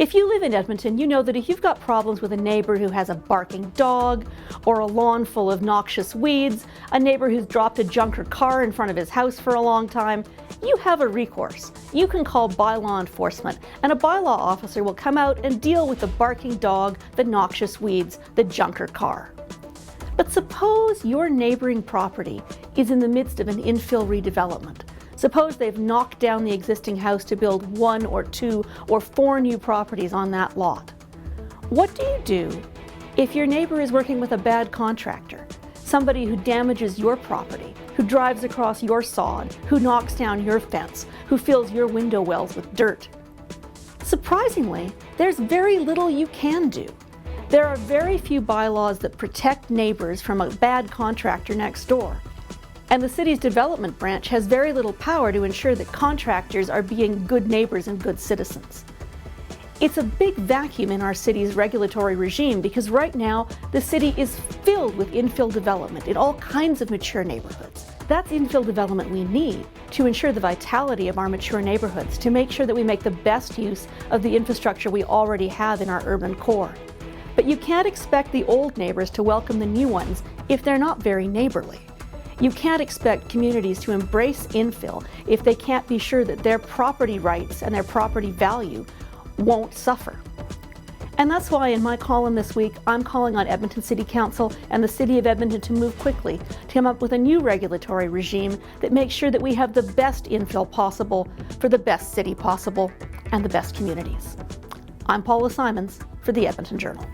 If you live in Edmonton, you know that if you've got problems with a neighbor who has a barking dog, or a lawn full of noxious weeds, a neighbor who's dropped a junker car in front of his house for a long time, you have a recourse. You can call bylaw enforcement, and a bylaw officer will come out and deal with the barking dog, the noxious weeds, the junker car. But suppose your neighboring property is in the midst of an infill redevelopment. Suppose they've knocked down the existing house to build 1 or 2 or 4 new properties on that lot. What do you do if your neighbor is working with a bad contractor, somebody who damages your property, who drives across your sod, who knocks down your fence, who fills your window wells with dirt? Surprisingly, there's very little you can do. There are very few bylaws that protect neighbors from a bad contractor next door. And the city's development branch has very little power to ensure that contractors are being good neighbors and good citizens. It's a big vacuum in our city's regulatory regime because right now the city is filled with infill development in all kinds of mature neighborhoods. That's infill development we need to ensure the vitality of our mature neighborhoods, to make sure that we make the best use of the infrastructure we already have in our urban core. But you can't expect the old neighbors to welcome the new ones if they're not very neighborly. You can't expect communities to embrace infill if they can't be sure that their property rights and their property value won't suffer. And that's why in my column this week, I'm calling on Edmonton City Council and the City of Edmonton to move quickly to come up with a new regulatory regime that makes sure that we have the best infill possible for the best city possible and the best communities. I'm Paula Simons for the Edmonton Journal.